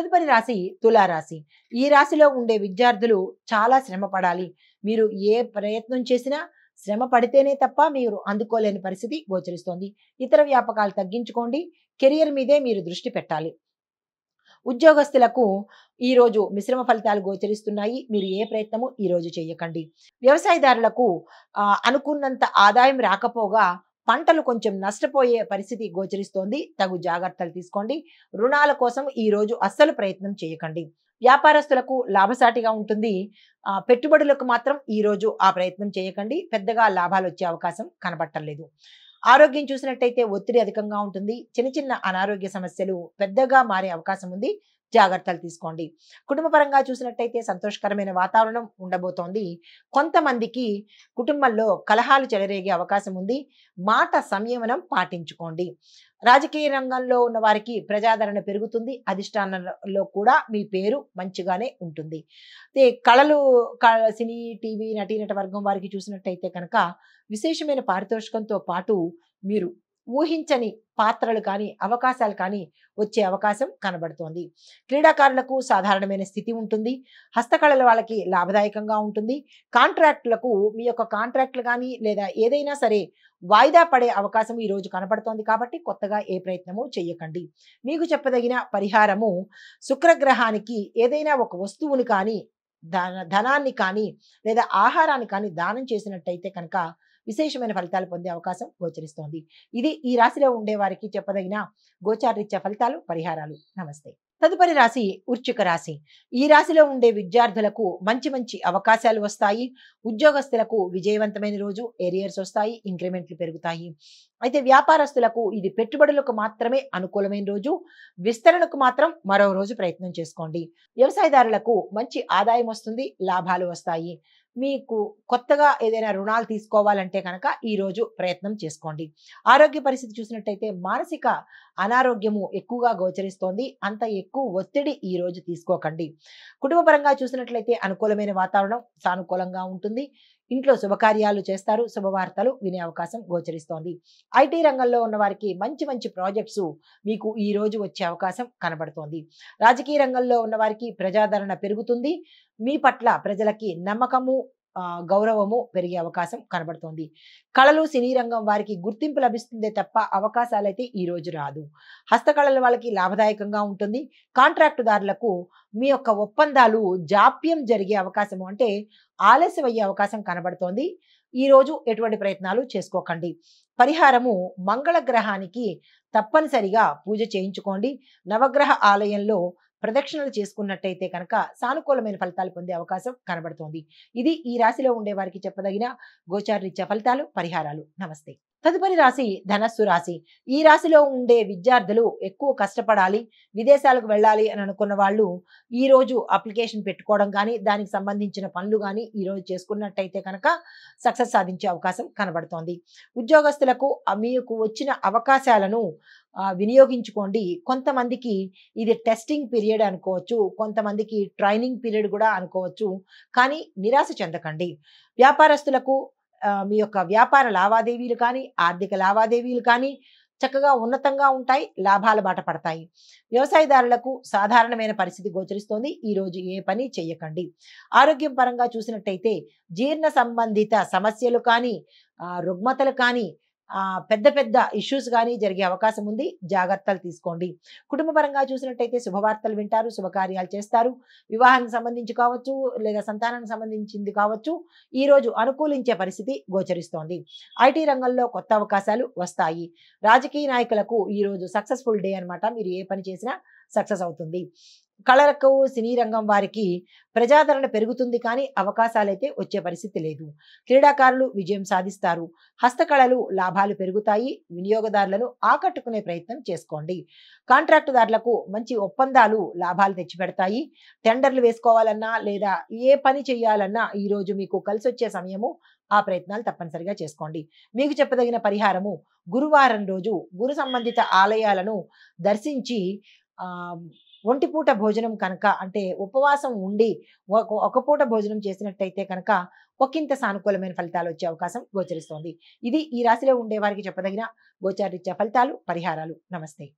తదుపరి రాశి తులారాశి. ఈ రాశిలో ఉండే విద్యార్థులు చాలా శ్రమ పడాలి. మీరు ఏ ప్రయత్నం చేసినా శ్రమ పడితేనే తప్ప మీరు అందుకోలేని పరిస్థితి గోచరిస్తోంది. ఇతర వ్యాపకాలు తగ్గించుకోండి. కెరియర్ మీదే మీరు దృష్టి పెట్టాలి. ఉద్యోగస్తులకు ఈ రోజు మిశ్రమ ఫలితాలు గోచరిస్తున్నాయి. మీరు ఏ ప్రయత్నము ఈ రోజు చేయకండి. వ్యవసాయదారులకు అనుకున్నంత ఆదాయం రాకపోగా పంటలు కొంచెం నష్టపోయే పరిస్థితి గోచరిస్తోంది. తగు జాగ్రత్తలు తీసుకోండి. రుణాల కోసం ఈ రోజు అస్సలు ప్రయత్నం చేయకండి. వ్యాపారస్తులకు లాభసాటిగా ఉంటుంది. పెట్టుబడులకు మాత్రం ఈ రోజు ఆ ప్రయత్నం చేయకండి. పెద్దగా లాభాలు వచ్చే అవకాశం కనబట్టలేదు. ఆరోగ్యం చూసినట్టయితే ఒత్తిడి అధికంగా ఉంటుంది. చిన్న చిన్న అనారోగ్య సమస్యలు పెద్దగా మారే అవకాశం ఉంది. జాగ్రత్తలు తీసుకోండి. కుటుంబ పరంగా చూసినట్టయితే సంతోషకరమైన వాతావరణం ఉండబోతోంది. కొంతమందికి కుటుంబంలో కలహాలు చెలరేగే అవకాశం ఉంది. మాట సంయమనం పాటించుకోండి. రాజకీయ రంగంలో ఉన్న వారికి ప్రజాదరణ పెరుగుతుంది. అధిష్టానంలో కూడా మీ పేరు మంచిగానే ఉంటుంది. కళలు సినీ టీవీ నటీనట వర్గం వారికి చూసినట్టయితే కనుక విశేషమైన పారితోషికంతో పాటు మీరు ఊహించని పాత్రలు కానీ అవకాశాలు కానీ వచ్చే అవకాశం కనబడుతోంది. క్రీడాకారులకు సాధారణమైన స్థితి ఉంటుంది. హస్తకళల వాళ్ళకి లాభదాయకంగా ఉంటుంది. కాంట్రాక్టులకు మీ యొక్క కాంట్రాక్టులు కానీ లేదా ఏదైనా సరే వాయిదా పడే అవకాశం ఈ రోజు కనబడుతోంది. కాబట్టి కొత్తగా ఏ ప్రయత్నము చేయకండి. మీకు చెప్పదగిన పరిహారము శుక్రగ్రహానికి ఏదైనా ఒక వస్తువుని కానీ ధనాన్ని కానీ లేదా ఆహారాన్ని కానీ దానం చేసినట్టయితే కనుక విశేషమైన ఫలితాలు పొందే అవకాశం గోచరిస్తోంది. ఇది ఈ రాశిలో ఉండే వారికి చెప్పదగిన గోచారరీత్యా ఫలితాలు, పరిహారాలు. నమస్తే. తదుపరి రాశి వృశ్చిక రాశి. ఈ రాశిలో ఉండే విద్యార్థులకు మంచి మంచి అవకాశాలు వస్తాయి. ఉద్యోగస్తులకు విజయవంతమైన రోజు. ఏరియర్స్ వస్తాయి. ఇంక్రిమెంట్లు పెరుగుతాయి. అయితే వ్యాపారస్తులకు ఇది పెట్టుబడులకు మాత్రమే అనుకూలమైన రోజు. విస్తరణకు మాత్రం మరో రోజు ప్రయత్నం చేసుకోండి. వ్యవసాయదారులకు మంచి ఆదాయం వస్తుంది. లాభాలు వస్తాయి. మీకు కొత్తగా ఏదైనా రుణాలు తీసుకోవాలంటే కనుక ఈ రోజు ప్రయత్నం చేసుకోండి. ఆరోగ్య పరిస్థితి చూసినట్టయితే మానసిక అనారోగ్యము ఎక్కువగా గోచరిస్తోంది. అంత ఎక్కువ ఒత్తిడి ఈ రోజు తీసుకోకండి. కుటుంబ పరంగా చూసినట్లయితే అనుకూలమైన వాతావరణం సానుకూలంగా ఉంటుంది. ఇంట్లో శుభకార్యాలు చేస్తారు. శుభవార్తలు వినే అవకాశం గోచరిస్తోంది. ఐటీ రంగంలో ఉన్న వారికి మంచి మంచి ప్రాజెక్ట్స్ మీకు ఈ రోజు వచ్చే అవకాశం కనబడుతోంది. రాజకీయ రంగంలో ఉన్న వారికి ప్రజాదరణ పెరుగుతుంది. మీ పట్ల ప్రజలకి నమ్మకము గౌరవము పెరిగే అవకాశం కనబడుతోంది. కళలు సినీ రంగం వారికి గుర్తింపు లభిస్తుందే తప్ప అవకాశాలైతే ఈ రోజు రాదు. హస్తకళల వాళ్ళకి లాభదాయకంగా ఉంటుంది. కాంట్రాక్టుదారులకు మీ యొక్క ఒప్పందాలు జాప్యం జరిగే అవకాశము అంటే ఆలస్యం అయ్యే అవకాశం కనబడుతోంది. ఈ రోజు ఎటువంటి ప్రయత్నాలు చేసుకోకండి. పరిహారము మంగళ గ్రహానికి తప్పనిసరిగా పూజ చేయించుకోండి. నవగ్రహ ఆలయంలో ప్రదక్షిణలు చేసుకున్నట్టయితే కనుక సానుకూలమైన ఫలితాలు పొందే అవకాశం కనబడుతోంది. ఇది ఈ రాశిలో ఉండే వారికి చెప్పదగిన గోచారరీత్యా ఫలితాలు, పరిహారాలు. నమస్తే. తదుపరి రాశి ధనస్సు రాశి. ఈ రాశిలో ఉండే విద్యార్థులు ఎక్కువ కష్టపడాలి. విదేశాలకు వెళ్ళాలి అని అనుకున్న వాళ్ళు ఈ రోజు అప్లికేషన్ పెట్టుకోవడం కానీ దానికి సంబంధించిన పనులు కానీ ఈ రోజు చేసుకున్నట్టయితే కనుక సక్సెస్ సాధించే అవకాశం కనబడుతోంది. ఉద్యోగస్తులకు మీకు వచ్చిన అవకాశాలను వినియోగించుకోండి. కొంతమందికి ఇది టెస్టింగ్ పీరియడ్ అనుకోవచ్చు. కొంతమందికి ట్రైనింగ్ పీరియడ్ కూడా అనుకోవచ్చు. కానీ నిరాశ చెందకండి. వ్యాపారస్తులకు మీ యొక్క వ్యాపార లావాదేవీలు కానీ ఆర్థిక లావాదేవీలు కానీ చక్కగా ఉన్నతంగా ఉంటాయి. లాభాల బాట పడతాయి. వ్యవసాయదారులకు సాధారణమైన పరిస్థితి గోచరిస్తోంది. ఈ రోజు ఏ పని చేయకండి. ఆరోగ్యం పరంగా చూసినట్టయితే జీర్ణ సంబంధిత సమస్యలు కానీ రుగ్మతలు కానీ పెద్ద పెద్ద ఇష్యూస్ కానీ జరిగే అవకాశం ఉంది. జాగ్రత్తలు తీసుకోండి. కుటుంబ పరంగా చూసినట్టయితే శుభవార్తలు వింటారు. శుభకార్యాలు చేస్తారు. వివాహానికి సంబంధించి కావచ్చు లేదా సంతానానికి సంబంధించింది కావచ్చు. ఈ రోజు అనుకూలించే పరిస్థితి గోచరిస్తోంది. ఐటీ రంగంలో కొత్త అవకాశాలు వస్తాయి. రాజకీయ నాయకులకు ఈ రోజు సక్సెస్ఫుల్ డే అన్నమాట. మీరు ఏ పని చేసినా సక్సెస్ అవుతుంది. కళలకు సినీ రంగం వారికి ప్రజాదరణ పెరుగుతుంది కానీ అవకాశాలైతే వచ్చే పరిస్థితి లేదు. క్రీడాకారులు విజయం సాధిస్తారు. హస్తకళలు లాభాలు పెరుగుతాయి. వినియోగదారులను ఆకట్టుకునే ప్రయత్నం చేసుకోండి. కాంట్రాక్టుదారులకు మంచి ఒప్పందాలు లాభాలు తెచ్చిపెడతాయి. టెండర్లు వేసుకోవాలన్నా లేదా ఏ పని చేయాలన్నా ఈ రోజు మీకు కలిసి వచ్చే సమయము. ఆ ప్రయత్నాలు తప్పనిసరిగా చేసుకోండి. మీకు చెప్పదగిన పరిహారము గురువారం రోజు గురు సంబంధిత ఆలయాలను దర్శించి ఒంటిపూట భోజనం కనుక అంటే ఉపవాసం ఉండి ఒక పూట భోజనం చేసినట్టయితే కనుక ఒకంత సానుకూలమైన ఫలితాలు వచ్చే అవకాశం గోచరిస్తోంది. ఇది ఈ రాశిలో ఉండే వారికి చెప్పదగిన గోచారరీత్యా ఫలితాలు, పరిహారాలు. నమస్తే.